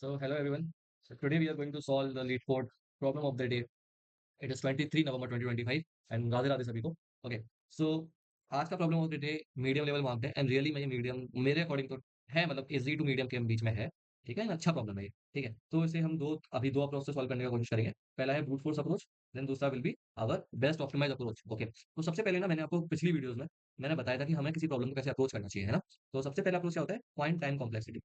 So hello everyone. So today we are going to solve the lead code problem of the day. It is 23 November 2025 and Radhe Radhe सभी को. Okay. So आज का problem of the day medium level marked है and really मैं ये medium मेरे according तो है मतलब इजी टू मीडियम के बीच में है. ठीक है, अच्छा प्रॉब्लम है ये. ठीक है, तो इसे हम दो अप्रोच से सॉल्व करने की कोशिश करेंगे. पहला है ब्रूट फोर्स अप्रोच, देन दूसरा will be our best optimize approach. Okay, तो सबसे पहले ना मैंने आपको पिछली वीडियोस में मैंने बताया था कि हमें किसी प्रॉब्लम को कैसे अप्रोच करना चाहिए, है ना. तो सबसे पहला अप्रोच क्या होता है, पॉइंट टाइम कॉम्प्लेक्सिटी.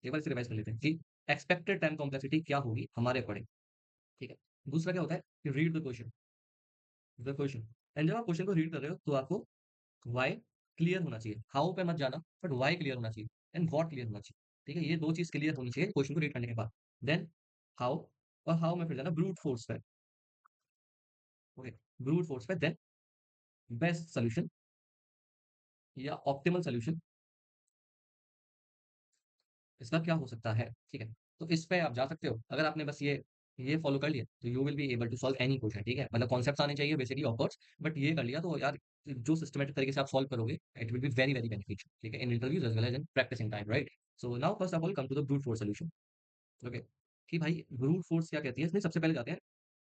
एक बार इसे रिवाइज कर लेते हैं कि एक्सपेक्टेड टाइम कॉम्प्लेक्सिटी क्या होगी हमारे अकॉर्डिंग. ठीक है. दूसरा क्या होता है कि रीड द क्वेश्चन. एंड जब आप क्वेश्चन को रीड कर रहे हो तो आपको वाई क्लियर होना चाहिए. हाउ पे मत जाना, बट वाई क्लियर होना चाहिए एंड व्हाट क्लियर होना चाहिए. ठीक है, ये दो चीज क्लियर होनी चाहिए क्वेश्चन को रीड करने के बाद. देन हाउ, और हाउ में फिर जाना ब्रूट फोर्स पे. ओके, ब्रूट फोर्स पे. देन बेस्ट सोल्यूशन या ऑप्टिमल सोल्यूशन इसका क्या हो सकता है. ठीक है, तो इस पे आप जा सकते हो. अगर आपने बस ये फॉलो कर लिया तो you will be able to solve any question. ठीक है, मतलब कॉन्सेप्ट्स आने चाहिए बेसिकली ऑफ कोर्स, बट ये कर लिया तो यार जो सिस्टमेटिक तरीके से आप सॉल्व करोगे it will be very very beneficial. ठीक है, in interviews as well as in practicing time, right. So now first of all come to the brute force solution. Okay, कि भाई ब्रूट फोर्स क्या कहती है, इसमें सबसे पहले जाते हैं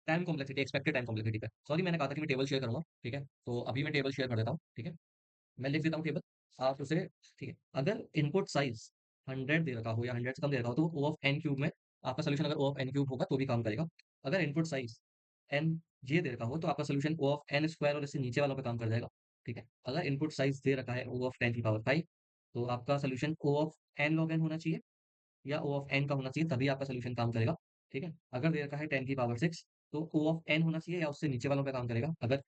time complexity, expected time complexity पे. सॉरी, मैंने कहा था कि मैं टेबल शेयर करूंगा. ठीक है, तो अभी मैं टेबल शेयर कर देता हूँ. ठीक है, मैं लिख देता हूँ टेबल, आप उसे. ठीक है, अगर इनपुट साइज 100 दे रखा हो या 100 से कम दे रखा हो तो ओ ऑफ एन क्यूब में आपका सोल्यूशन अगर ओ ऑफ एन क्यूब होगा तो भी काम करेगा. अगर इनपुट साइज एन ये दे रखा हो तो आपका solution O of N square और इससे नीचे वालों पे काम कर जाएगा. ठीक है, अगर इनपुट साइज दे रखा है ओ ऑफ 10 की पावर 5 तो आपका solution O of N log N होना चाहिए या ओ ऑफ एन का होना चाहिए, तभी आपका सोल्यूशन काम करेगा. ठीक है, अगर दे रखा है 10 की पावर 6 तो ओ ऑफ एन होना चाहिए या उससे नीचे वालों पे काम करेगा. अगर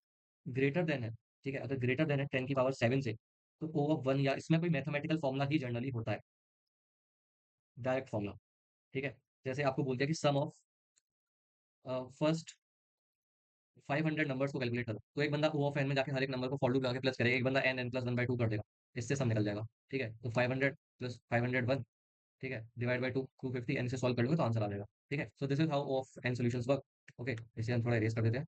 ग्रेटर देन है, ठीक है, अगर ग्रेटर देन है 10 की पावर 7 से तो ओ ऑफ 1 या इसमें कोई मैथमेटिकल फॉर्मूला ही जनरली होता है, डायरेक्ट फॉर्मूला. ठीक है, जैसे आपको बोल दिया कि सम ऑफ फर्स्ट 500 नंबर्स को कैलकुलेट करो, तो एक बंदा ओ ऑफ एन में जाके हर एक नंबर को फॉर लूप लगा के प्लस करेगा, एक बंदा एन एन प्लस 1/2 कर देगा, इससे सम निकल जाएगा. ठीक है, तो 500 प्लस 501, ठीक है, डिवाइड बाय 2 250, एन से सॉल्व कर लोगे तो आंसर आ जाएगा. ठीक है, so this is how of N solutions work. Okay, इसे हम थोड़ा इरेज कर देते हैं.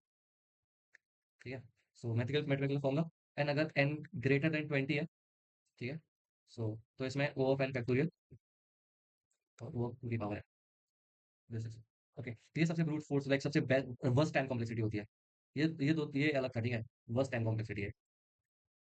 ठीक है, सो मैथमेटिकल फॉर्मूला, एन अगर एन ग्रेटर देन 20 है. ठीक है, सो तो इसमें ओ ऑफ एन फैक्टोरियल और वो पूरी पावर है. This is okay. ये सबसे ब्रूट फोर्स लाइक सबसे वर्स्ट टाइम कॉम्प्लेक्सिटी होती है. ये अलग था. ठीक है, वर्स्ट टाइम कॉम्प्लेक्सिटी है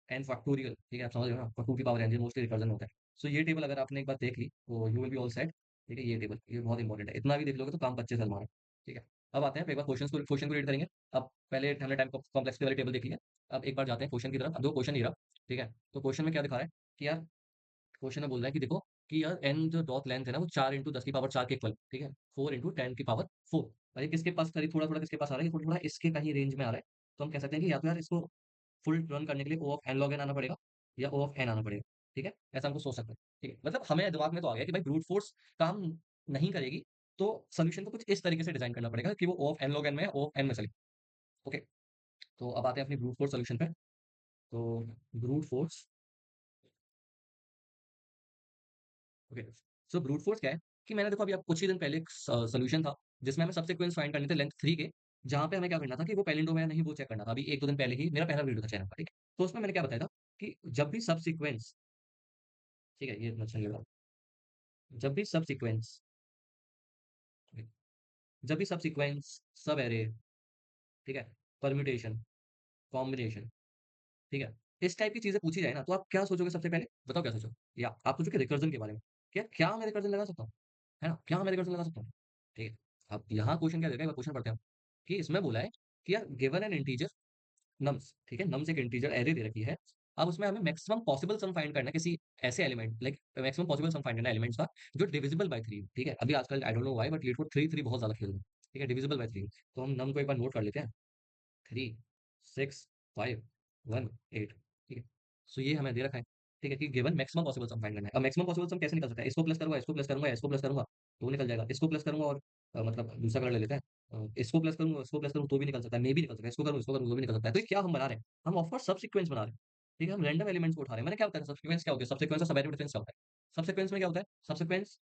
एन फैक्टोरियल. ठीक है, आप समझ रहे हो ना, 2 की पावर एन मोस्टली रिकर्जन होता है. सो ये टेबल अगर आपने एक बार देख ली तो you will be all set. ठीक है, ये टेबल ये बहुत इंपॉर्टेंट है, इतना भी देख लोगे तो काम 25 साल हमारा. ठीक है, अब आते हैं एक बार क्वेश्चन को रीड करेंगे. अब पहले हमने टाइम कॉम्प्लेक्सिटी वाली टेबल देख लिया. अब एक बार जाते हैं क्वेश्चन की तरफ. अब दो क्वेश्चन ही रहा. ठीक है, तो क्वेश्चन में क्या दिखा रहा है कि यार क्वेश्चन में बोल रहा है कि देखो कि यार एन जो डॉट लेंथ है ना वो 4 इंटू 10 की पावर 4 के इक्वल. ठीक है, 4 इंटू 10 की पावर 4. और ये किसके पास करीब थोड़ा थोड़ा किसके पास आ रहा है, ये थोड़ा थोड़ा इसके कहीं रेंज में आ रहा है. तो हम कह सकते हैं कि या तो यार इसको फुल रन करने के लिए ओ ऑफ एन लॉग एन आना पड़ेगा या ओ ऑफ एन आना पड़ेगा. ठीक है, ऐसा हमको सोच सकते हैं. ठीक है, मतलब हमें दिमाग में तो आ गया कि भाई ब्रूट फोर्स काम नहीं करेगी, तो सोल्यूशन को कुछ इस तरीके से डिजाइन करना पड़ेगा कि वो ओ ऑफ एन लॉग एन में ओ ऑफ एन में चले. ओके, तो अब आते हैं अपनी ब्रूट फोर्स सोल्यूशन पे. तो ब्रूट फोर्स. ओके, सो ब्रूट फोर्स क्या है कि मैंने देखो अभी आप कुछ ही दिन पहले एक सोल्यूशन था जिसमें हमें सब्सिक्वेंस फाइंड करने थे लेंथ 3 के, जहां पे हमें क्या करना था कि वो पैलिंड्रोम है या नहीं वो चेक करना था. अभी एक दो दिन पहले ही मेरा पहला वीडियो था चैनल पर. ठीक है, तो उसमें मैंने क्या बताया था कि जब भी सब सीक्वेंस. ठीक है, ये अच्छा लगा. जब भी सब सीक्वेंस जब भी सब सीक्वेंस, सब एरे, ठीक है, परम्यूटेशन, कॉम्बिनेशन, ठीक है, इस टाइप की चीजें पूछी जाए ना तो आप क्या सोचोगे सबसे पहले, बताओ क्या सोचो. या आप सोचोगे रिकर्जन के बारे में. क्या क्या मैं रिकर्जन लगा सकता हूँ, है ना, क्या मैं रिकर्जन लगा सकता हूँ. ठीक है, अब यहाँ क्वेश्चन क्या देगा, एक बार क्वेश्चन पढ़ते हैं कि इसमें बोला है कि यार गिवन एन इंटीजर नम्स. ठीक है, नम्स एक इंटीजर एरे दे रखी है. अब उसमें हमें मैक्सिमम पॉसिबल सम फाइंड करना है किसी ऐसे element, like maximum possible sum find करना है एलिमेंट्स का जो डिविजिबल बाय 3. ठीक है, अभी आजकल I don't know why but lead for 3 3 बहुत ज्यादा खेल रहे हैं. ठीक है, डिविजिबल बाय 3. तो हम नम को एक बार नोट कर लेते हैं. 3 6 5 1 8. ठीक है, सो ये हमें दे रखा है. ठीक है, कि given maximum possible sum find करना है. अब मैक्सिमम पॉसिबल सम कैसे निकल सकता है, इसको प्लस करूंगा, इसको प्लस करूंगा, इसको प्लस करूंगा तो वो निकल जाएगा. इसको प्लस करूंगा और मतलब दूसरा कलर ले लेते हैं. इसको प्लस करूंगा, इसको प्लस करूँ तो भी निकल सकता है, मे भी निकल सकता है. इसको करूँ तो भी निकल सकता है. तो ये क्या हम बना रहे हैं, हम ऑफ कोर्स सब सीक्वेंस बना रहे हैं. ठीक है, हम रैंडम एलिमेंट्स को उठा रहे हैं. मैंने क्या बताया, सब सीक्वेंस क्या होती है, सब सीक्वेंस और सब एरे डिफरेंस क्या होता है. सब सीक्वेंस में क्या होता है, सब सीक्वेंस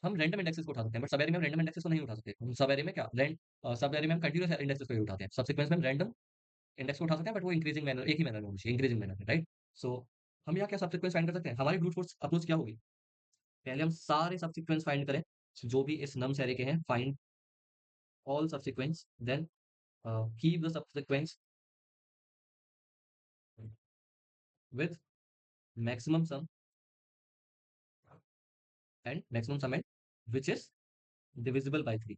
हम रैंडम इंडेक्सेस को उठा सकते हैं, बट सब एरे में रैंडम इंडेक्सेस को नहीं उठा सकते. हम सब एरे में क्या रैंड सब एरे में हम कंटीन्यूअस इंडेक्सेस को ही उठाते हैं. सब सीक्वेंस में हम रैंडम इंडेक्स को उठा सकते हैं, बट वो इंक्रीजिंग मैनर, एक ही मैनर में होनी चाहिए, इंक्रीजिंग मैनर में, राइट. सो हम यहाँ क्या सब सीक्वेंस फाइंड कर सकते हैं. हमारी ब्रूट फोर्स अप्रोच क्या होगी, पहले हम सारे सब सीक्वेंस फाइंड करें जो भी इस नम्स एरे के हैं, find all subsequence, then keep the subsequence with maximum sum and maximum sum and which is divisible by 3।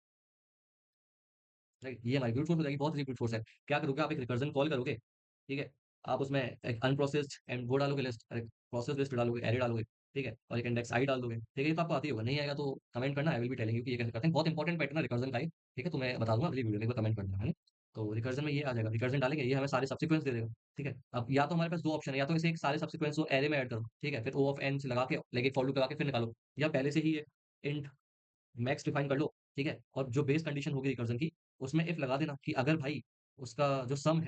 Right, ये हमारी ब्रूट फोर्स हो जाएगी, बहुत सी ब्रूट फोर्स है। क्या करोगे आप, एक रिकर्जन कॉल करोगे, ठीक है, आप उसमें एक अनप्रोसेस्ड एंड वो डालोगे लिस्ट, एक प्रोसेस लिस्ट डालोगे, एरे डालोगे, ठीक है, और एक इंडेक्स आई डाल दोगे, ठीक है, ये तो आपको आती होगा, नहीं आएगा तो कमेंट करना, I will be telling you कि ये कैसे करते हैं, बहुत इंपॉर्टेंट पैटर्न है रिकर्जन का ही, ठीक है, तो मैं बता दूंगा अगली वीडियो में, एक बार कमेंट करना है ना। तो रिकर्जन में ये आ जाएगा, रिकर्जन डालेंगे, ये हमें सारे सब्सिक्वेंस दे देगा, ठीक है। अब या तो हमारे पास दो ऑप्शन है, या तो इसे एक सारे सब्सिक्वेंस को एरे में ऐड करो, ठीक है, फिर ओ ऑफ एन से लगा के लेके फॉर लूप लगा के फिर निकालो, या पहले से ही ये इंट मैक्स डिफाइन कर लो, ठीक है, और जो बेस कंडीशन होगी रिकर्जन की, उसमें इफ लगा देना कि अगर भाई उसका जो सम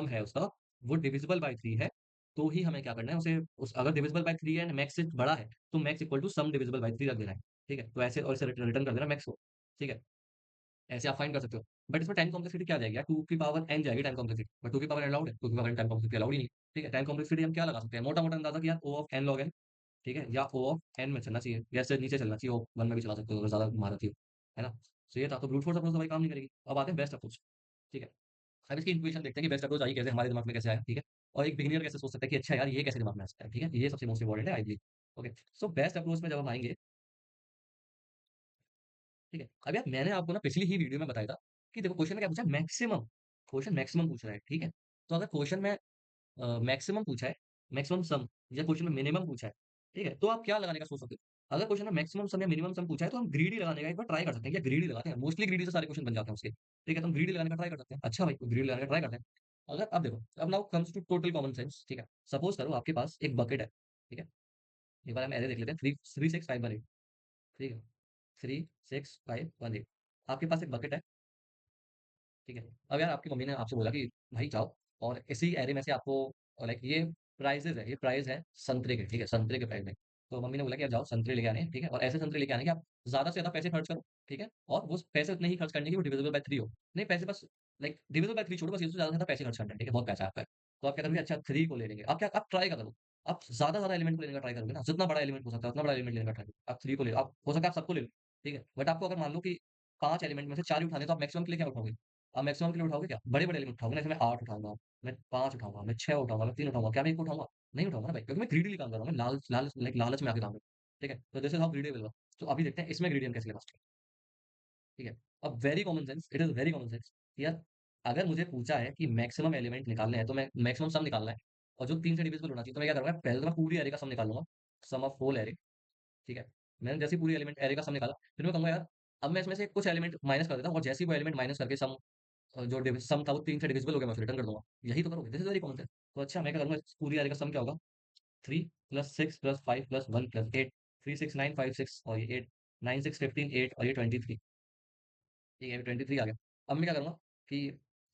है उसका, वो डिविजिबल बाय 3 है, तो ही हमें क्या करना है, उसे उस अगर डिविजिबल बाय 3 है एंड मैक्स से बड़ा है, तो max equal to sum divisible by 3 रख देना है, ठीक है, तो ऐसे और इसे रिटर्न कर देना मैक्स को, ठीक है, ऐसे आप फाइंड कर सकते हो। बट इसमें टाइम कॉम्प्लेक्सिटी क्या जाएगी यार, 2 की पावर n जाएगी टाइम कॉम्प्लेक्सिटी, बट 2 की पावर n अलाउड है, 2 की power n time complexity allowed ही नहीं, ठीक है। टाइम कॉम्प्लेक्सिटी हम क्या लगा सकते हैं, मोटा-मोटा अंदाजा कि यार O of n log n, ठीक है, या O ऑफ n में चलना चाहिए, या इससे नीचे चलना चाहिए, O 1 में भी चला सकते हो अगर ज़्यादा महारथी हो, है ना? तो ये था, तो ब्रूट फोर्स अप्रोच तो भाई काम नहीं करेगी। अब आते हैं बेस्ट अप्रोच, ठीक है। अब इसकी इंट्यूएशन देखते हैं कि बेस्ट अप्रोच आई कैसे, हमारे दिमाग में कैसे आया, ठीक है? और एक बिगिनियर कैसे सोच सकता है कि अच्छा यार ये कैसे दिमाग में आ सकता है, ठीक है? ये सबसे मोस्ट इम्पोर्टेंट है I believe. Okay, so best approach में जब हम आएँगे, ठीक है? अब यार मैंने आपको ना पिछली ही वीडियो में बताया था कि देखो क्वेश्चन में क्या पूछा है, मैक्सिमम, क्वेश्चन मैक्सिमम पूछ रहा है, ठीक है? तो अगर क्वेश्चन में मैक्सिमम पूछा है, मैक्सिमम सम, या क्वेश्चन में मिनिमम पूछा है, ठीक है? तो आप क्या लगाने का सोच सकते हो? अगर क्वेश्चन में मैक्सिमम सम या मिनिमम सम पूछा है, तो हम ग्रीडी लगाने का एक बार ट्राई कर सकते हैं, या ग्रीडी लगाते हैं, मोस्टली ग्रीडी से सारे क्वेश्चन बन जाते हैं उसके, ठीक है? तो हम ग्रीडी लगाने का ट्राई कर सकते हैं। अच्छा भाई, तो ग्रीडी लगाने का ट्राई करते हैं। अगर अब देखो, अब now comes to total common sense, ठीक है? सपोज करो आपके पास एक बकेट है, ठीक है? एक बार हम एरे देख लेते हैं, 3 3 6 5 1 8, ठीक है? 3 6 5 1 8, आपके पास एक बकेट है, ठीक है। अब यार आपकी मम्मी ने आपसे बोला कि भाई जाओ और इसी एरे में से आपको, लाइक ये प्राइजेज है, ये प्राइस है संतरे के, ठीक है, संतरे के प्राइस में। तो मम्मी ने बोला कि आप जाओ संतरे लेके आने हैं, ठीक है, और ऐसे संतरे लेके आने कि आप ज्यादा से ज्यादा पैसे खर्च करो, ठीक है, और वो पैसे उतने ही खर्च करने की वो डिविजिबल बाय 3 हो। नहीं पैसे बस, लाइक डिविजिबल बाय 3 छोड़ो, बस ये तो ज्यादा से ज्यादा पैसे खर्च करना है, ठीक है, बहुत पैसा है आपका। तो आप क्या करोगे, अच्छा 3 को ले लेंगे, आप क्या, आप ट्राई करो, आप ज्यादा ज्यादा एलिमेंट को लेने का ट्राई करोगे ना, जितना बड़ा एलिमेंट हो सकता है उतना बड़ा एलिमेंट लेने का ट्राई करो, आप 3 को ले, आप हो सकता है आप सबको ले लो, ठीक है, बट आपको अगर मान लो कि 5 एलिमेंट में से 4 ही उठाने, तो आप मैक्सिमम के लिए क्या उठाओगे, आप मैक्सिमम के लिए उठाओगे क्या? बड़े-बड़े एलिमेंट उठाओगे ना, जैसे मैं 8 उठाऊँगा, मैं 5 उठाऊँगा, मैं 6 उठाऊँगा, मैं 3 उठाऊँगा, क्या मैं 1 उठाऊँगा? नहीं उठाऊँगा ना भाई, क्योंकि मैं ग्रीडीली काम कर रहा हूँ, मैं लालच में आके काम कर रहा हूँ, ठीक है? तो this is how greedy will work. तो अभी देखते हैं इसमें ग्रीडी हम कैसे लगा सकते हैं, ठीक है? अब very common sense, it is very common sense कि यार अगर मुझे पूछा है कि मैक्सिमम एलिमेंट निकालने हैं, तो मैं मैक्सिमम सम निकालना है और जो 3 से डिविजिबल होना चाहिए, तो मैं क्या करूँगा, पहले तो मैं पूरी एरे का सम निकाल लूँगा, सम ऑफ होल एरे, ठीक है? मैंने जैसे ही पूरी एलिमेंट एरे का सम निकाला, फिर मैं कहूँगा यार अब मैं इसमें से कुछ एलिमेंट माइनस कर देता हूँ, और जैसे ही वो एलिमेंट माइनस करके सम, जो सम था वो 3 से डिविजिबल हो गया, मैं उसे रिटर्न कर दूँगा। यही तो करोगे, this is very common sense. तो अच्छा मैं क्या करूँगा, इस पूरी एरे का सम क्या होगा, 3 प्लस 6 प्लस 5 प्लस 1 प्लस 8, 3 6 9 5 6 और ये 8, 9 6 15 8 और ये 23, ठीक है, 23 आ गया। अब मैं क्या करूँगा कि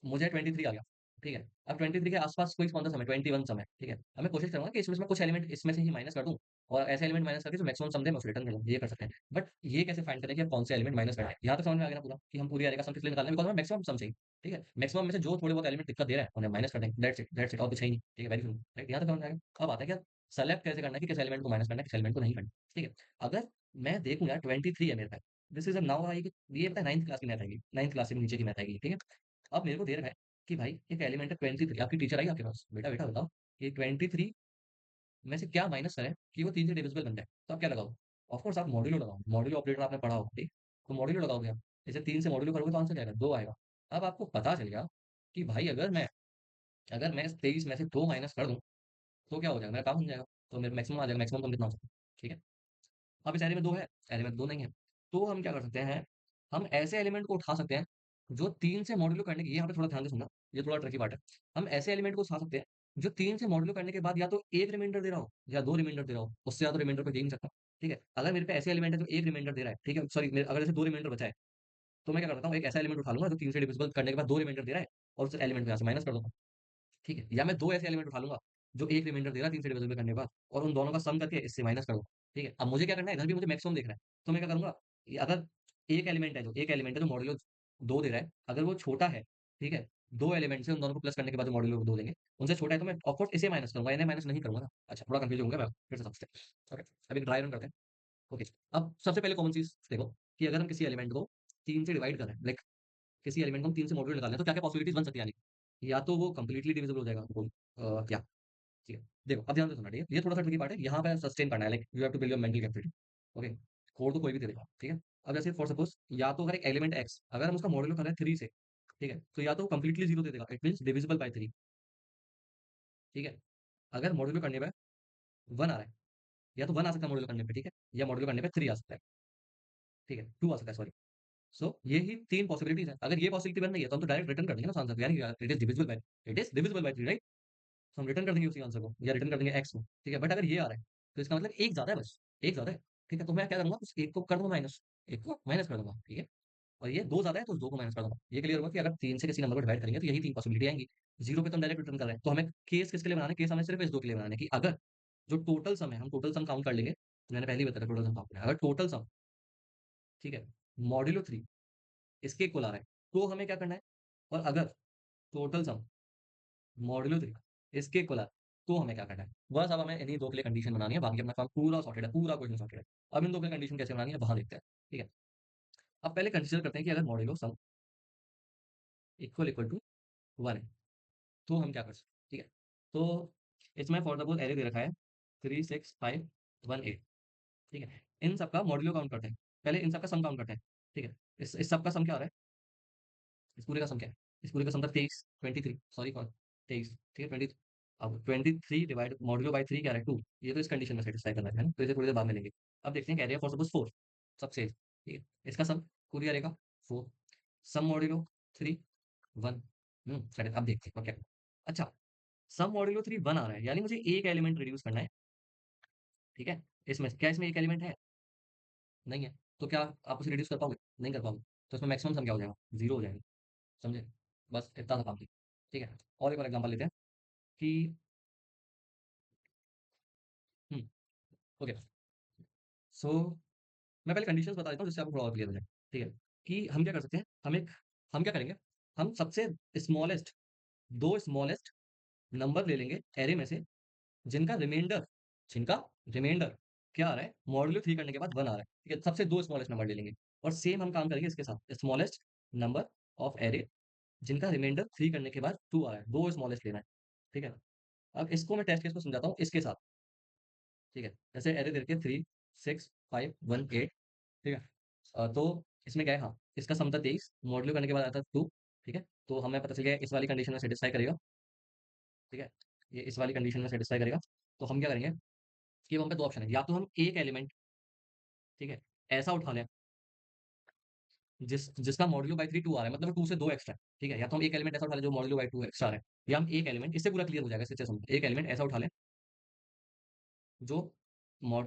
मुझे 23 आ गया, ठीक है। अब 23 के आस-पास कोई कौन-सा सम है, 21 सम है, ठीक है। अब मैं कोशिश करूँगा कि इसमें से कुछ एलिमेंट इसमें से ही माइनस कर दूँ और ऐसे एलिमेंट माइनस करके जो मैक्सिमम सम दे मैं उसे रिटर्न कर दूँ, ये कर सकते हैं। बट ये कैसे फाइंड करें कि अब कौन से एलिमेंट माइनस करना है? यहाँ तक समझ में आ गया ना पूरा कि हम पूरी एरे का सम किस लिए निकालना है, बिकॉज़ हमें मैक्सिमम सम चाहिए, ठीक है। मैक्सिमम में से जो थोड़े बहुत एलिमेंट दिक्कत दे रहा है उन्हें माइनस कर देंगे, दैट्स इट और कुछ है ही नहीं, ठीक है, वेरी सिंपल, राइट? यहाँ तक समझ में आ गया। अब आता है क्या, सेलेक्ट कैसे करना है कि किस एलिमेंट को माइनस करना है, किस एलिमेंट को नहीं करना, ठीक है। अगर मैं देखूँ यार 23 है मेरे पास, दिस इज़ अ नाउ आएगी, ये पता है 9th क्लास की मैथ आएगी, 9th क्लास से भी नीचे की मैथ आएगी, ठीक है। अब मेरे को दे रखा है कि भाई एक एलिमेंट है 23, आपकी टीचर आई आपके पास, बेटा बेटा बताओ ये 23 में से क्या माइनस करें कि वो 3 से डिविजिबल बन जाए, तो आप क्या लगाओ? ऑफ कोर्स आप मॉड्यूलो लगाओ, मॉड्यूलो ऑपरेटर आपने पढ़ा होगा, ठीक? तो मॉड्यूलो लगाओगे आप, जैसे 3 से मॉड्यूलो करोगे तो आंसर क्या आएगा, 2 आएगा। अब आपको पता चल गया कि भाई अगर मैं इस 23 में से 2 माइनस कर दूं, तो क्या हो जाएगा, मेरा काम बन जाएगा, तो मेरा मैक्सिमम आ जाएगा, मैक्सिमम तो कितना हो सकता है, ठीक है। अब इस एरे में 2 है, एरे में 2 नहीं है। तो हम क्या कर सकते हैं, हम ऐसे एलिमेंट को उठा सकते हैं, जो 3 से मॉड्यूलो करने की, ये यहाँ पे थोड़ा ध्यान से सुनना, ये थोड़ा ट्रिकी पार्ट है। हम ऐसे एलिमेंट को उठा सकते हैं, जो 3 से मॉड्यूलो करने के बाद या तो 1 रिमाइंडर दे रहा हो, या 2 रिमाइंडर दे रहा हो, उससे ज़्यादा रिमाइंडर कोई दे ही नहीं सकता, ठीक है। अगर मेरे पे ऐसे एलिमेंट है जो 1 रिमाइंडर दे रहा है, ठीक है, सॉरी मेरे अगर जैसे 2 रिमाइंडर बचा है, तो मैं क्या करता हूँ, एक ऐसा एलिमेंट उठा लूँगा जो 3 से डिविजिबल करने के बाद 2 रिमाइंडर दे रहा है, और उस एलिमेंट को यहाँ से माइनस कर दूँगा। ठीक है? या मैं 2 ऐसे एलिमेंट उठा लूँगा, जो 1 रिमाइंडर दे रहा है 3 से डिविज़न करने के बाद, और उन दोनों का सम करके इससे माइनस कर दूँगा, ठीक है? अब मुझे क्या करना है, इधर भी मुझे मैक्सिमम देखना है, तो मैं क्या करूँगा, ये अगर एक एलिमेंट है जो मॉड्यूलो 2 दे रहा है, अगर वो छोटा है, ठीक है? 2 एलिमेंट्स हैं, उन दोनों को प्लस करने के बाद जो मॉड्यूलो 2 देंगे, उनसे छोटा है तो मैं ऑफ कोर्स इसे माइनस करूँगा, इन्हें माइनस नहीं करूँगा ना। अच्छा, थोड़ा कन्फ्यूज़ हो गया मैं, फिर से समझते हैं। ओके, अब एक ड्राई रन करते हैं। ओके, अब सबसे पहले कॉमन चीज़ देखो, कि अगर हम किसी एलिमेंट को 3 से डिवाइड कर रहे हैं, लाइक किसी एलिमेंट को हम 3 से मॉड्यूल निकाल रहे हैं, तो क्या-क्या पॉसिबिलिटीज़ बन सकती है यानी? या तो वो कंप्लीटली डिविजिबल हो जाएगा, या ठीक है। देखो, अब ध्यान से सुनना, ठीक है? ये थोड़ा-सा ट्रिकी पार्ट है, यहाँ पे सस्टेन करना है, like you have to build your mental capacity, okay? Code तो कोई भी दे देगा, ठीक है? अब जैसे फॉर सपोज़ या तो अगर एक एलिमेंट एक्स अगर हम उसका मॉड्यूलो कर रहे हैं 3 से, ठीक है? तो या तो वो कंप्लीटली 0 दे देगा, इट मीन्स डिविजिबल बाय 3, ठीक है? अगर मॉड्यूलो करने पे 1 आ रहा है, या तो 1 आ सकता है मॉड्यूलो करने पे, ठीक है? या मॉड्यूलो करने पे 3 आ सकता है, ठीक है? 2 आ सकता है, सॉरी। सो ये ही 3 पॉसिबिलिटीज़ हैं। अगर ये पॉसिबिलिटी बन रही है, तो हम तो डायरेक्ट रिटर्न कर देंगे ना उस आंसर को, यानी it is divisible by 3, right? तो हम रिटर्न कर देंगे उसी आंसर को या रिटर्न कर देंगे एक्स को, ठीक है? बट अगर ये आ रहा है, तो इसका मतलब 1 ज़्यादा है बस, 1 ज़्यादा है, ठीक है? तो मैं क्या करूँगा उस 1 को कर दूँगा माइनस, 1 को माइनस कर दूँगा, ठीक है? और ये 2 ज़्यादा है तो उस 2 को माइनस कर दूँगा। ये क्लियर हुआ कि अगर 3 से किसी नंबर को डिवाइड करेंगे तो यही 3 पॉसिबिलिटी आएँगी। 0 पे तो हम डायरेक्ट रिटर्न कर रहे हैं। तो हमें केस किसके लिए बनाना है? केस हमें सिर्फ इस 2 के लिए बनाना है कि अगर जो टोटल सम है, हम टोटल सम काउंट कर लेंगे। मैंने पहले ही बताया था टोटल सम काउंट करना है। अगर टोटल सम, ठीक है, मॉड्यूलो 3 इसके इक्वल आ रहा है, तो हमें क्या करना है? और अगर टोटल सम मॉड्यूलो 3 इसके इक्वल आ रहा है, तो हमें क्या करना है? बस अब हमें इन्हीं 2 के लिए कंडीशन बनानी है, बाकी अपना काम पूरा सॉर्टेड है, पूरा क्वेश्चन सॉर्टेड है। अब इन 2 के लिए कंडीशन कैसे बनानी है, वहाँ देखते हैं, ठीक है? अब पहले कंसीडर करते हैं कि अगर मॉड्यूलो सम इक्वल टू 1 है, तो हम क्या कर सकते हैं, ठीक है? तो इसमें फॉर सपोज़ एरे दे रखा है 3, 6, 5, 1, 8, ठीक है? इन सबका मॉड्यूलो काउंट करते हैं। पहले इन सबका सम काउंट करते हैं, ठीक है? इस सब का सम क्या आ रहा है? इस पूरे का सम क्या है? इस पूरे का सम था 23, 23 सॉरी फॉर 23, ठीक है? 20 अब 23 डिवाइड मॉड्यूलो बाय 3 क्या आ रहा है? 2, ये तो इस कंडीशन में सैटिस्फाई कर रहा है ना? तो इसे थोड़ी देर बाद मिलेंगे। अब देखते हैं एरिया फॉर सपोज़ 4 सबसे एज, ठीक है? इसका सम पूरी एरे का 4 सम मॉड्यूलो 3 1 चलिए अब देखते हैं क्या। अच्छा, सम मॉड्यूलो 3 1 आ रहा है, यानी मुझे एक एलिमेंट रिड्यूस करना है, ठीक है? इसमें क्या इसमें एक एलिमेंट है? नहीं है। तो क्या आप उसे रिड्यूस कर पाओगे? नहीं कर पाओगे। तो इसमें मैक्सिमम सम क्या हो जाएगा? 0 हो जाएगा। समझे? बस इतना सा काम थी। ठीक है? और एक और एग्जांपल लेते हैं कि हुँ, ओके। सो मैं पहले कंडीशंस बता देता हूँ जिससे आपको थोड़ा और क्लियर हो जाए। ठीक है? कि हम क्या कर सकते हैं, हम क्या करेंगे, हम सबसे स्मॉलेस्ट 2 स्मॉलेस्ट नंबर ले लेंगे ऐरे में से जिनका रिमाइंडर जिनका रिमाइंडर क्या आ रहा है? मॉडुलो 3 करने के बाद 1 आ रहा है। ठीक है? सबसे 2 स्मॉलेस्ट नंबर ले लेंगे और सेम हम काम करेंगे इसके साथ स्मॉलेस्ट नंबर ऑफ ऐरे जिनका रिमाइंडर 3 करने के बाद 2 आ रहा है। 2 स्मॉलेस्ट लेना है। ठीक है? अब इसको मैं टेस्ट केस को समझाता हूँ इसके साथ। ठीक है? जैसे ऐरे दे रखी है 3, 6, 5, 1, 8 ठीक है? तो इसमें क्या है हाँ, इसका सम था 23 मॉडुलो करने के बाद आता है 2 ठीक है? तो हमें पता चल गया इस वाली कंडीशन में सैटिस्फाई करेगा। ठीक है? ये इस वाली कंडीशन में सैटिस्फाई करेगा। तो हम क्या करेंगे कि वहाँ पे 2 ऑप्शन है, या तो हम एक एलिमेंट ठीक है, ऐसा उठा लें जिसका मॉडुलो बाय 3 2 आ रहा है, मतलब 2 से 2 एक्स्ट्रा है, ठीक है? या तो हम एक एलिमेंट ऐसा उठा लें जो मॉडुलो बाय 2 एक्स्ट्रा आ रहा है, या हम एक एलिमेंट इससे पूरा क्लियर हो जाएगा इससे अच्छे समझो। एक एलिमेंट ऐसा उठा लें जो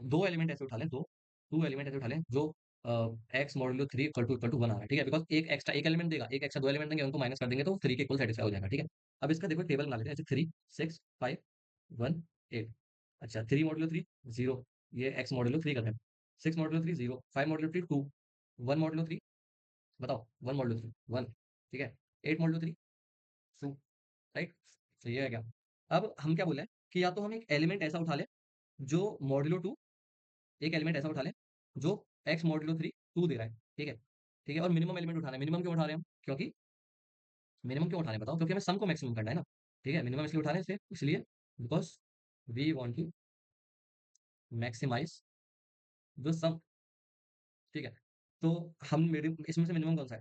2 एलिमेंट ऐसे उठा लें, 2 एलिमेंट ऐसे उठा लें जो एक्स मॉडुलो 3 इक्वल टू 1 आ रहा है, ठीक है? बिकॉज़ एक एक्स्ट्रा एक एलिमेंट देगा, एक एक्स्ट्रा 2 एलिमेंट देंगे, उनको माइनस कर देंगे तो 3 के इक्वल सैटिस्फाई हो जाएगा, ठीक है? अब इसका देखो टेबल बना लेते हैं ऐसे 3, 6, 5, 1, 8 अच्छा 3 मॉडुलो 3 0 ये एक्स मॉडुलो 3 कर रहे हैं। 6 मॉडुलो 3 0 5 मॉडुलो 3 2 1 मॉडुलो 3 बताओ 1 मॉडुलो 3 1 ठीक है? 8 मॉडुलो 3 2 राइट? तो ये है क्या? अब हम क्या बोले हैं कि या तो हम एक एलिमेंट ऐसा उठा लें जो मॉडुलो 2 एक एलिमेंट ऐसा उठा लें जो एक्स मॉडुलो 3 2 दे रहा है, ठीक है? ठीक है? और मिनिमम एलिमेंट उठाना है, मिनिमम क्यों उठा रहे हैं हम? क्योंकि मिनिमम क्यों उठा रहे हैं बताओ? क्योंकि हमें सम को मैक्सिमम करना है ना, ठीक है? मिनिमम इसलिए उठा रहे हैं इसलिए because we want to maximize the sum, ठीक है? तो हम मेरे इसमें से मिनिमम कौन-सा है?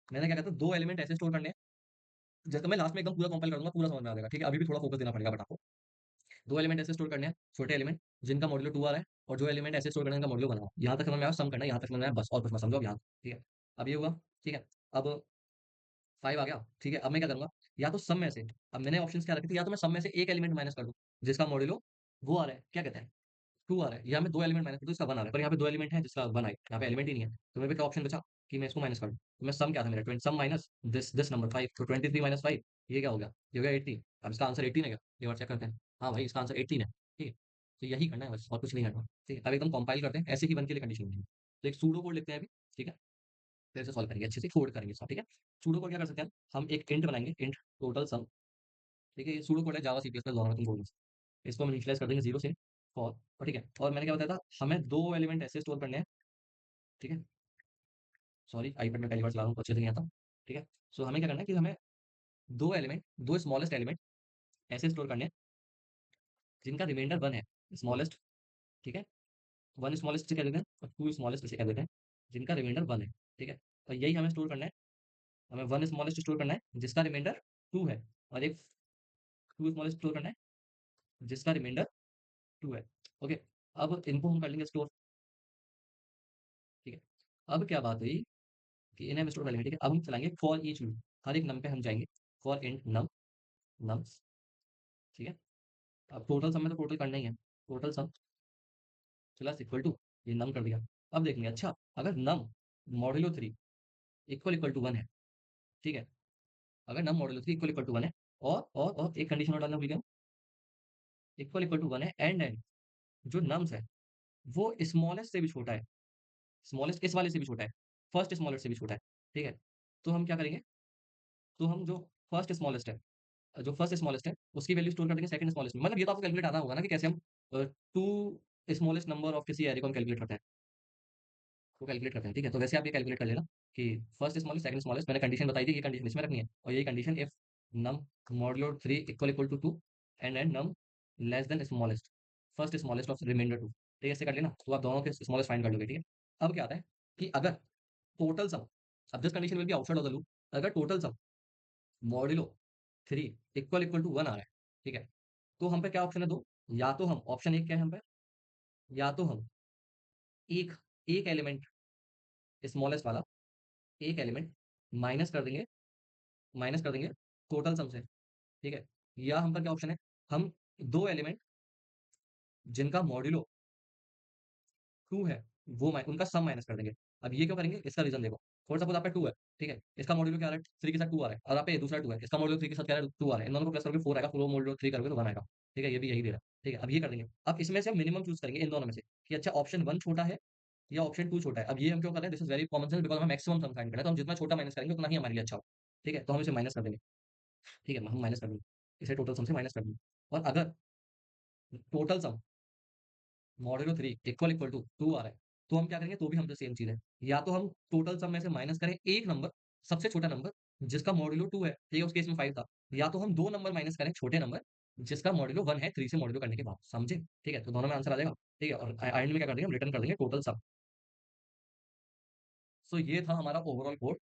मैंने क्या कहा था 2 एलिमेंट ऐसे स्टोर करने हैं, जैसे मैं लास्ट में एकदम पूरा कंपाइल कर दूँगा, पूरा समझ में आ जाएगा, ठीक है? अभी भी थोड़ा फोकस देना पड़ेगा बट आपको। 2 एलिमेंट ऐसे स्टोर करने हैं, छोटे एलिमेंट जिनका मॉडुलो 2 आ रहा है और जो एलिमेंट ऐसे स्टोर करने हैं जिनका मॉडुलो 1 आ रहा है। यहाँ तक समझ में आया सम करना है, यहाँ तक समझ में आया बस और कुछ मत समझो अब यहाँ, ठीक है? अब ये हुआ, ठीक है? अब 5 आ गया, ठीक है? अब मैं क्या करूँगा, या तो सम में से अब मैंने ऑप्शंस क्या रखे थे, या तो मैं सम में से एक एलिमेंट माइनस कर दूँ, जिसका मॉडुलो वो आ रहा है, क्या कहते हैं? 2 आ रहा है, या मैं 2 एलिमेंट माइनस कर दूँ, इसका 1 आ रहा है, पर यहाँ पे 2 एलिमेंट है जिसका 1 आए, यहाँ पे एलिमेंट ही नहीं है। तो मेरे पे क्या ऑप्शन बचा कि मैं इसको माइनस कर दूँ। तो मैं सम क्या था मेरा 20 सम माइनस दिस नंबर 5 तो 23 माइनस 5 ये क्या हो गया? ये हो गया 18 अब इसका आंसर 18 है क्या? एक बार चेक करते हैं। हाँ भाई, इसका आंसर 18 है, ठीक है? तो यही करना है बस और कुछ नहीं करना, ठीक है? अब एकदम कंपाइल करते हैं, ऐसे ही 1 के लिए कंडीशन होगी। तो एक सूडो कोड लिखते हैं अभी, ठीक है? फिर से सॉल्व करेंगे, अच्छे से कोड करेंगे इसका, ठीक है? सूडो कोड क्या कर सकते हैं हम एक इंट बनाएँगे, इंट टोटल सम, ठीक है? ये सूडो कोड है जावा, सी प्लस प्लस दोनों में तुम बोल सकते। इसको हम इनिशियलाइज़ कर देंगे 0 से और ठीक है? और मैंने क्या बताया था, हमें 2 एलिमेंट ऐसे स्टोर करने हैं, ठीक है? सॉरी आईपैड में पहली बार चला रहा हूँ तो अच्छे से नहीं आता। ठीक है, सो हमें क्या करना है कि हमें दो स्मॉलेस्ट एलिमेंट ऐसे स्टोर करने हैं जिनका रिमाइंडर वन है, स्मॉलेस्ट। ठीक है, वन स्मॉलेस्ट से कह देते हैं और टू स्मॉलेस्ट से कह देते हैं जिनका रिमाइंडर वन है। ठीक है, और यही हमें स्टोर करना है, हमें वन स्मॉलेस्ट स्टोर करना है जिसका रिमाइंडर टू है, और एक टू स्मॉलेस्ट स्टोर करना है जिसका रिमाइंडर टू है। ओके, अब इनको हम कर लेंगे स्टोर। ठीक है, अब क्या बात हुई कि इन्हें हम स्टोर कर लेंगे। ठीक है, अब हम चलाएंगे फॉर ईच लूप, हर एक नम पे हम जाएंगे, फॉर इंट नम नम्स। ठीक है, अब टोटल सम में तो टोटल करना ही है, total sum plus equal to, ये नम कर दिया। अब देखेंगे, अच्छा अगर num modulo three equal equal to one है। ठीक है, अगर num modulo three equal equal to one है, और एक कंडीशन और डालना भूल गया, इक्वल इक्वल टू वन है एंड जो नम्स है वो स्मॉलेस्ट से भी छोटा है, स्मॉलेस्ट इस वाले से भी छोटा है, फर्स्ट स्मॉलेस्ट से भी छोटा है। ठीक है, तो हम क्या करेंगे, तो हम जो फर्स्ट स्मॉलेस्ट है, जो फर्स्ट स्मॉलेस्ट है उसकी वैल्यू स्टोर कर देंगे सेकंड स्मॉलेस्ट में। मतलब ये तो आपको कैलकुलेट आता होगा ना कि कैसे हम टू स्मॉलेस्ट नंबर ऑफ किसी एरे को हम कैलकुलेट करते हैं, वो कैलकुलेट करते हैं। ठीक है, तो वैसे आप ये कैलकुलेट कर लेना कि फर्स्ट स्मॉलेस्ट सेकंड स्मॉलेस्ट, मैंने कंडीशन बताई थी, ये कंडीशन इसमें रखनी है, और यही condition if num modulo three equal to two and num less than smallest first smallest of remainder two. ठीक है, ऐसे कर लेना तो आप दोनों के स्मॉलेस्ट फाइंड कर लोगे। ठीक है, अब क्या आता है कि अगर टोटल सम, अब this condition will be outside of the loop, अगर total sum modulo three equal to one आ रहा है। ठीक है, तो हम पे क्या ऑप्शन है, दो, या तो हम ऑप्शन एक क्या है हम पे, या तो हम एक एक एलिमेंट स्मॉलेस्ट वाला एक एलिमेंट माइनस कर देंगे, माइनस कर देंगे टोटल सम से। ठीक है, या हम पर क्या ऑप्शन है, हम दो एलिमेंट जिनका मॉड्यूलो टू है वो उनका सम माइनस कर देंगे। अब ये क्यों करेंगे, इसका रीजन देखो। फॉर सपोज आप पे टू है, ठीक है, इसका मॉड्यूलो क्या आ रहा है, थ्री के साथ टू आ रहा है, और आप पे दूसरा टू है, इसका मॉड्यूलो थ्री के साथ क्या है, टू आ रहा है, इन दोनों को प्लस करोगे फोर आएगा, फोर मॉड्यूलो थ्री करोगे तो वन आएगा। ठीक है, ये भी यही दे रहा है। ठीक है, अब ये कर देंगे, अब इसमें से हम मिनिमम चूज करेंगे इन दोनों में से कि अच्छा ऑप्शन वन छोटा है या ऑप्शन टू छोटा है। अब ये हम क्यों कर रहे हैं, this is very common sense, because हम मैक्सिमम सम फाइंड कर रहे हैं, तो हम जितना छोटा माइनस करेंगे उतना ही हमारे लिए अच्छा हो। ठीक है, तो हम इसे माइनस कर देंगे। ठीक है, हम माइनस कर देंगे, इसे टोटल सम से माइनस कर देंगे। और अगर total sum modulo three equal equal to two आ रहा है, तो हम क्या करेंगे, तो भी हमसे सेम चीज है, या तो हम टोटल सम में से माइनस करें एक नंबर, सबसे छोटा नंबर जिसका मॉड्यूलो टू है, ठीक है, उस केस में फाइव था, या तो हम दो नंबर माइनस करें छोटे नंबर जिसका मॉड्यूलो वन है थ्री से मॉड्यूलो करने के बाद, समझे। ठीक है, तो दोनों में आंसर आ जाएगा। ठीक है, और एंड में क्या कर देंगे, हम रिटर्न कर देंगे टोटल सम। सो ये था हमारा overall code.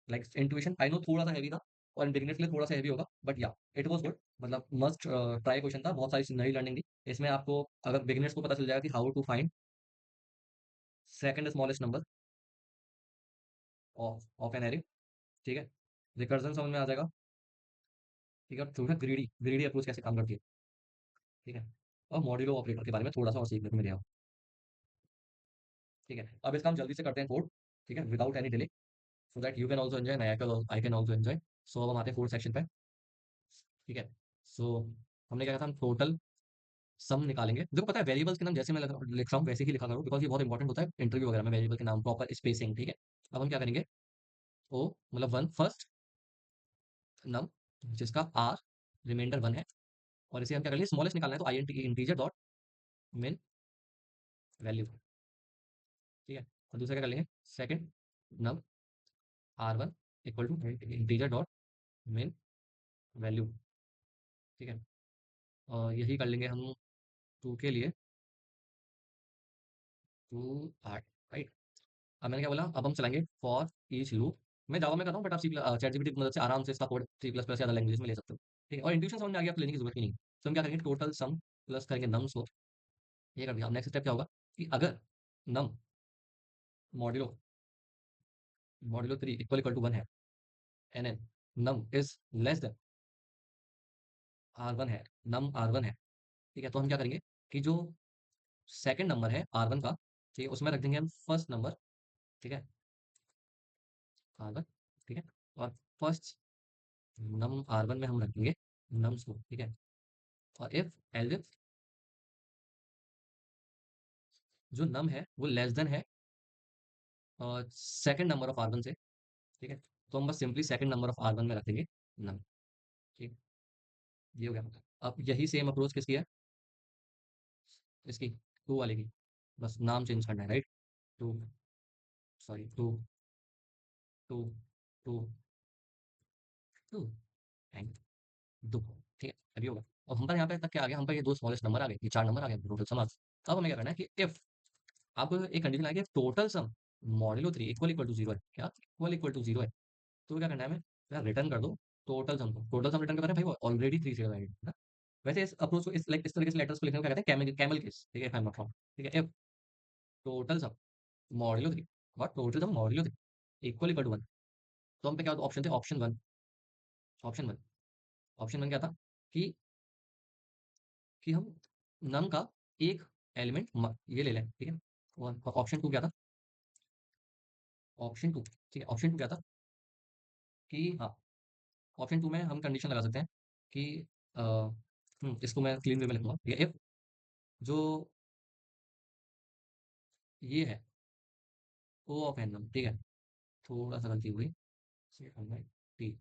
Like intuition I know थोड़ा सा हैवी था, और बिगिनर्स के लिए थोड़ा सा हैवी होगा, बट या इट वाज गुड, मतलब मस्ट ट्राई क्वेश्चन था, बहुत सारी नई लर्निंग थी इसमें आपको। अगर बिगिनर्स को पता चल जाएगा कि how to find second smallest number of an array, ठीक है, रिकर्जन समझ में आ जाएगा। ठीक है, और थोड़ा ग्रीडी ग्रीडी अप्रोच कैसे काम करती है। ठीक है, और मॉड्यूलो ऑपरेटर के बारे में थोड़ा सा और सीखने को मिलेगा। ठीक है, अब इसका हम जल्दी से करते हैं कोड, ठीक है, without any delay, so that you can also enjoy, I can also enjoy. So अब हम आते हैं फोर्थ सेक्शन पे। ठीक है, सो हमने क्या कहा था, हम टोटल सम निकालेंगे। देखो पता है, वेरिएबल्स के नाम जैसे मैं लिख रहा हूँ वैसे ही लिखा करो, बिकॉज ये बहुत इंपॉर्टेंट होता है इंटरव्यू वगैरह में, वेरिएबल के नाम प्रॉपर स्पेसिंग। ठीक है, अब हम क्या करेंगे, ओ मतलब वन फर्स्ट नम जिसका आर रिमाइंडर वन है, और इसे हम क्या करेंगे, स्मॉलेस्ट निकालना है तो I N T integer dot min value. ठीक है, और दूसरा क्या कर लेंगे, second num R one equal to integer dot min value. ठीक है, और यही कर लेंगे हम टू के लिए, टू आर, राइट। अब मैंने क्या बोला, अब हम चलाएंगे फॉर ईच लूप। मैं जावा में कर रहा हूँ, बट आप चैट जीपीटी की मदद से आराम से इसका कोड सी प्लस प्लस या अदर लैंग्वेज में ले सकते हो। ठीक है, और इंट्यूशन समझ में आ गया, आपको लेने की जरूरत ही नहीं। तो हम क्या करेंगे, टोटल सम प्लस करेंगे नम स्कोर, ये कर दिया। अब नेक्स्ट स्टेप क्या होगा कि अगर num modulo modulo three equal equal to one है, n n num is less than r one है, नम आर वन है। ठीक है, तो हम क्या करेंगे कि जो सेकंड नंबर है आर वन का, ठीक है, उसमें रख देंगे हम फर्स्ट नंबर। ठीक है, आर वन, ठीक है, और फर्स्ट नम आर वन में हम रख देंगे नम स्कोर। ठीक है, और इफ एल इफ जो नम है वो लेस देन है second number of R one से। ठीक है, तो हम बस simply second number of R one में रख देंगे नम। ठीक, ये हो गया। अब यही सेम अप्रोच किसकी है, इसकी टू वाले की, बस नाम चेंज करना है, right. Two, sorry two two two two and दो। ठीक है, अभी होगा। और हम पर यहाँ पे तक क्या आ गया, हम पर ये दो स्मॉलेस्ट नंबर आ गए, ये चार नंबर आ गए टोटल सम। अब हमें क्या करना है कि इफ आपको एक कंडीशन आएगी, total sum modulo 3 equal to zero है, क्या इक्वल टू जीरो है, तो क्या करना है हमें, यार रिटर्न कर दो टोटल सम को। टोटल सम रिटर्न कर रहे हैं भाई, वो ऑलरेडी 3 से डिवाइडेड है ना। वैसे इस अप्रोच को इस तरीके से लेटर्स को लिखने को क्या कहते हैं, कैमल कैमल केस, ठीक है, if I am not wrong. ठीक है, इफ टोटल सम मॉड्यूलो 3 और total sum modulo 3 equal to 1, तो हम पे क्या ऑप्शन थे, option one. Option one, option one क्या था कि हम नम का एक एलिमेंट ये ले लें, ठीक है। और ऑप्शन टू क्या था, ऑप्शन टू, ठीक है, ऑप्शन टू क्या था कि हाँ, ऑप्शन टू में हम कंडीशन लगा सकते हैं कि इसको मैं क्लीन वे में लिखूंगा, ठीक है। इफ जो ये है ओ ऑफ एन नम, ठीक है, थोड़ा सा गलती हुई, सेकंड में टी,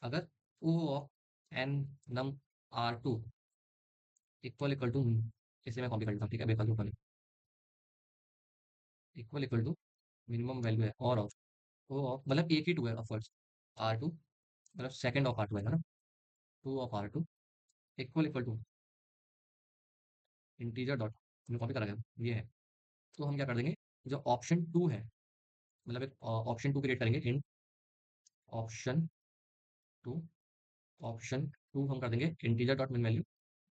अगर o of n num are two equal to, इसे मैं कॉपी कर लेता हूँ, ठीक है, बेफालतू वाली, इक्वल टू मिनिमम वैल्यू है और ऑफ ओ ऑफ, मतलब एक ही टू है ऑफकोर्स, आर टू, मतलब सेकंड ऑफ आर टू है ना, two of R two equal to integer dot, copy करा गया ये है। तो हम क्या कर देंगे, जो ऑप्शन टू है, मतलब एक ऑप्शन टू क्रिएट करेंगे, इन ऑप्शन टू, ऑप्शन टू हम कर देंगे इंटीजर डॉट मिन वैल्यू,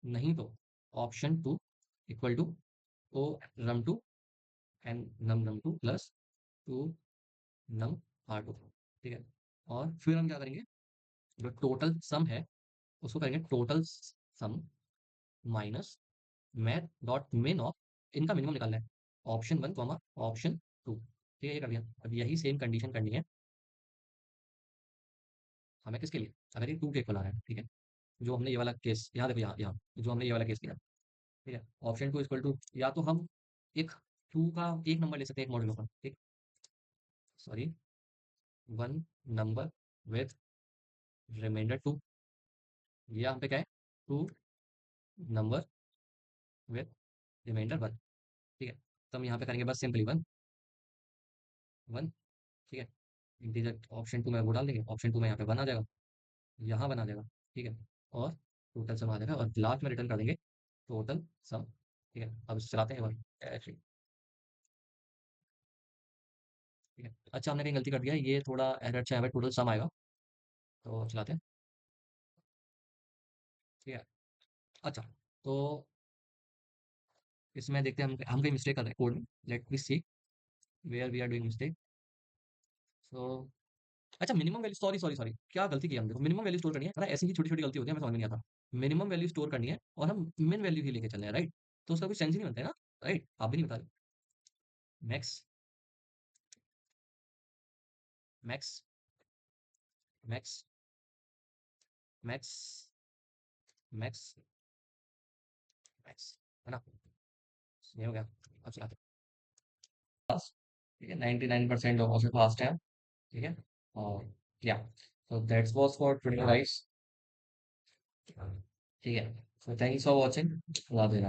नहीं तो option two equal to O num two and num two plus two num are two, ठीक है। और फिर हम क्या करेंगे, जो टोटल सम है उसको करेंगे total sum minus math dot min of, इनका मिनिमम निकालना है, option one comma option two, ठीक है, ये कर दिया। अब यही सेम कंडीशन करनी है हमें किसके लिए, अगर ये टू के इक्वल आ रहा है, ठीक है, जो हमने ये वाला केस यहाँ देखो, यहाँ यहाँ जो हमने ये वाला केस किया, ठीक है, ऑप्शन टू इक्वल टू, या तो हम एक टू का एक नंबर ले सकते हैं एक मॉड्यूल का, ठीक, sorry, one number with remainder two, या यहाँ पे क्या है, two number with remainder one, ठीक है। तो हम यहाँ पे करेंगे बस सिंपली वन वन, ठीक है, इंटीजर ऑप्शन टू में वो डाल देंगे, ऑप्शन टू में यहाँ पे वन आ जाएगा, यहाँ वन आ जाएगा, ठीक है, और टोटल सम आ जाएगा, और लास्ट में रिटर्न कर देंगे टोटल सम, ठीक है। अब इसे चलाते हैं वन, ठीक है। अच्छा, हमने कहीं गलती कर दिया है, ये थोड़ा एरर अच्छा है, टोटल सम आएगा, तो चलाते हैं, ठीक है। अच्छा, तो इसमें देखते हैं हम कहीं मिस्टेक कर रहे हैं कोड में, let me see where we are doing mistake. So अच्छा, minimum value, sorry sorry sorry, क्या गलती की हमने, देखो मिनिमम वैल्यू स्टोर करनी है ना, ऐसी ही छोटी छोटी गलती होती है, हमें समझ में नहीं आता। मिनिमम वैल्यू स्टोर करनी है और हम मिन वैल्यू ही लेके चल रहे हैं, राइट, तो उसका कोई सेंस ही नहीं बनता है ना, राइट, आप भी नहीं बता रहे। Max max max max max max, है ना, ये हो गया। अब चलाते हैं, ठीक है, 99% लोगों से फास्ट है, ठीक है। और या, so that's was for today guys, ठीक है। सो थैंक्स फॉर वाचिंग, खुदा हाफिज़।